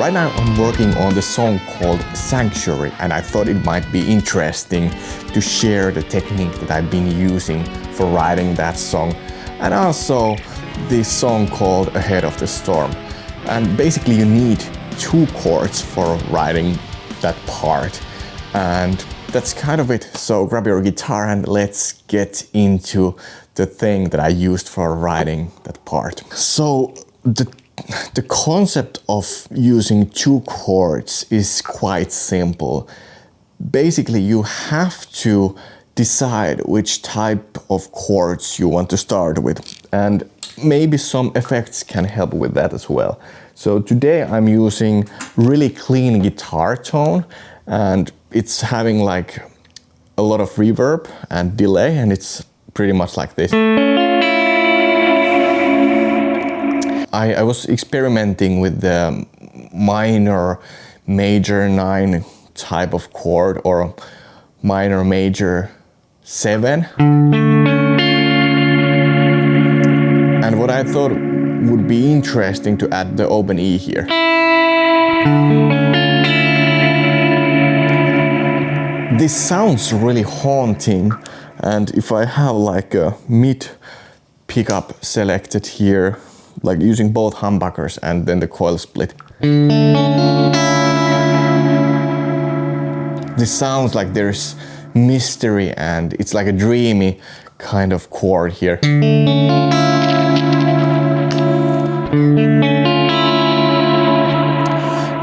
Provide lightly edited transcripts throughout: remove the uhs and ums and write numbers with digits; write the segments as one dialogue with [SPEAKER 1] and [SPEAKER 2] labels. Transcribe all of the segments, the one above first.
[SPEAKER 1] Right now I'm working on the song called Sanctuary, and I thought it might be interesting to share the technique that I've been using for writing that song, and also this song called Ahead of the Storm. And basically you need 2 chords for writing that part, and that's kind of it. So grab your guitar and let's get into the thing that I used for writing that part. So the concept of using 2 chords is quite simple. Basically, you have to decide which type of chords you want to start with, and maybe some effects can help with that as well. So today I'm using really clean guitar tone, and it's having like a lot of reverb and delay, and it's pretty much like this. I was experimenting with the minor major 9 type of chord, or minor major 7. And what I thought would be interesting to add the open E here. This sounds really haunting, and if I have like a mid pickup selected here, like using both humbuckers and then the coil split, this sounds like there's mystery and it's like a dreamy kind of chord here.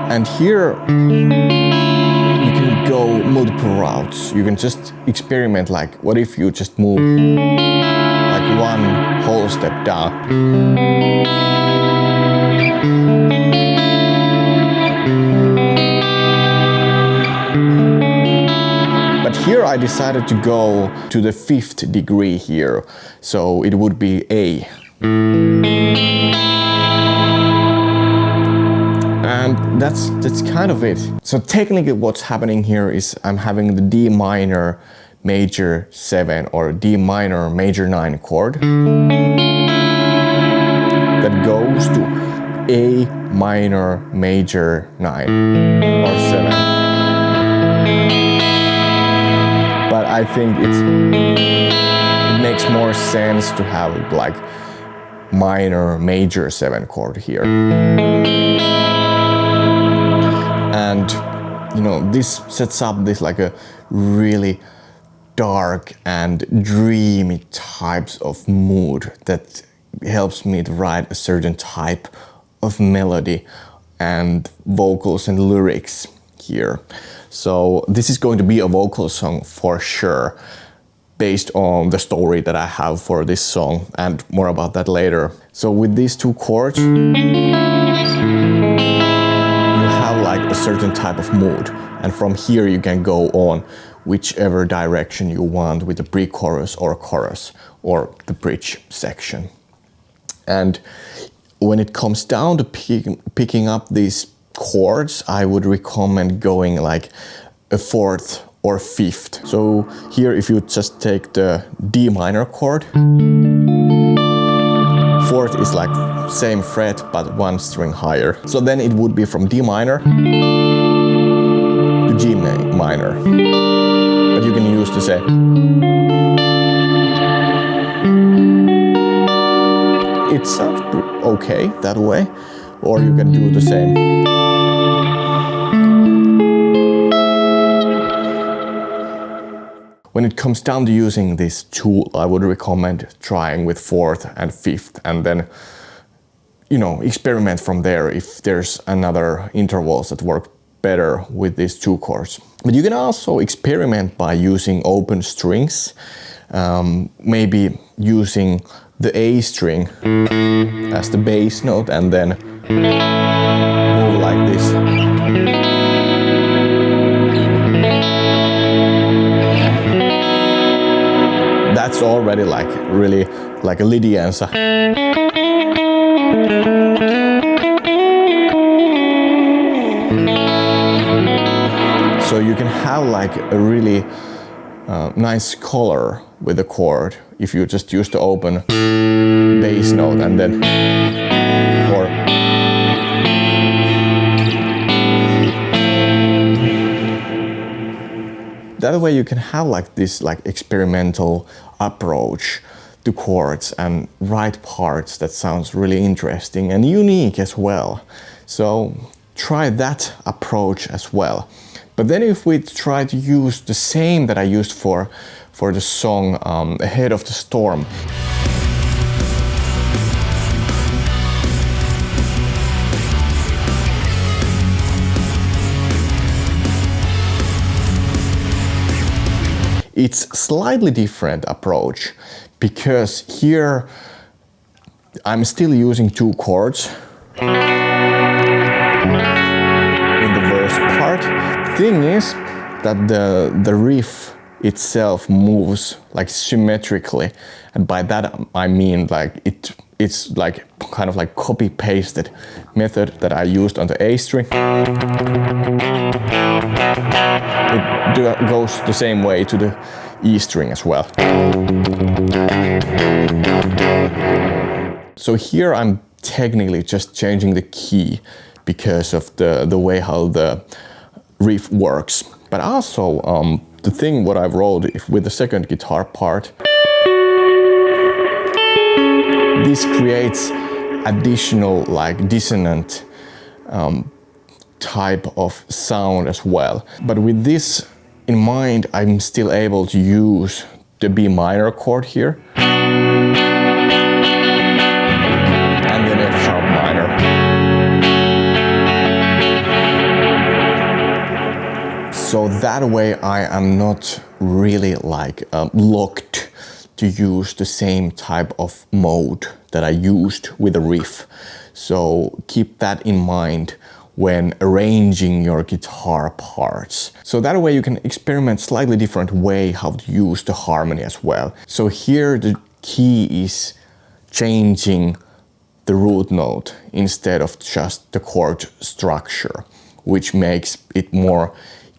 [SPEAKER 1] And here you can go multiple routes. You can just experiment, like what if you just move like 1 whole step down. But here I decided to go to the 5th degree here, so it would be A. And that's kind of it. So technically what's happening here is I'm having the D minor major 7 or D minor major 9 chord that goes to A minor major 9 or 7. But I think it makes more sense to have like minor major 7 chord here. And you know, this sets up this like a really dark and dreamy types of mood that helps me to write a certain type of melody and vocals and lyrics here. So this is going to be a vocal song for sure, based on the story that I have for this song, and more about that later. So with these 2 chords, you have like a certain type of mood, and from here you can go on whichever direction you want with the pre-chorus or chorus or the bridge section. And when it comes down to picking up these chords, I would recommend going like a 4th or 5th. So here if you just take the D minor chord, 4th is like same fret but 1 string higher. So then it would be from D minor to G minor. But you can use the same. It sounds okay that way, or you can do the same. When it comes down to using this tool, I would recommend trying with 4th and 5th, and then, you know, experiment from there if there's another intervals that work better with these 2 chords. But you can also experiment by using open strings, maybe using the A string as the bass note and then move like this. That's already like really like a Lydianza. So you can have like a really nice color with the chord if you just use the open bass note and then, or that way you can have like this like experimental approach to chords and write parts that sounds really interesting and unique as well. So try that approach as well. But then if we try to use the same that I used for the song Ahead of the Storm, it's slightly different approach, because here I'm still using 2 chords in the verse part. Thing is that the riff itself moves like symmetrically, and by that I mean like it's like kind of like copy pasted method that I used on the A string. It goes the same way to the E string as well. So here I'm technically just changing the key because of the way how the riff works. But also the thing what I wrote with the second guitar part, this creates additional like dissonant type of sound as well. But with this in mind, I'm still able to use the B minor chord here and then F sharp minor. So that way I am not really like locked to use the same type of mode that I used with the riff. So keep that in mind when arranging your guitar parts. So that way you can experiment slightly different way how to use the harmony as well. So here the key is changing the root note instead of just the chord structure, which makes it more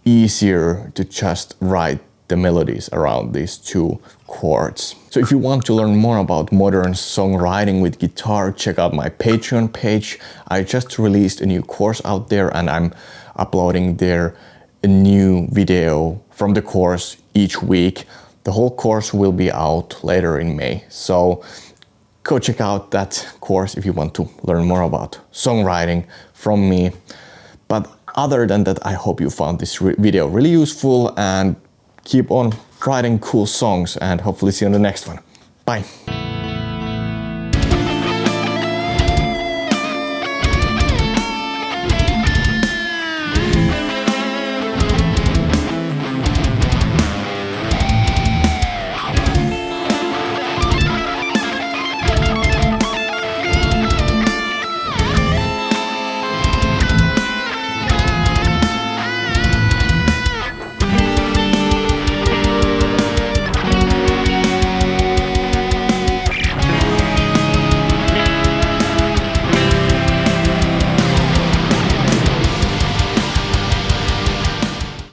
[SPEAKER 1] easier to just write the melodies around these 2 chords. So if you want to learn more about modern songwriting with guitar, check out my Patreon page. I just released a new course out there, and I'm uploading there a new video from the course each week. The whole course will be out later in May. So go check out that course if you want to learn more about songwriting from me. But other than that, I hope you found this video really useful, and keep on writing cool songs, and hopefully see you on the next one. Bye.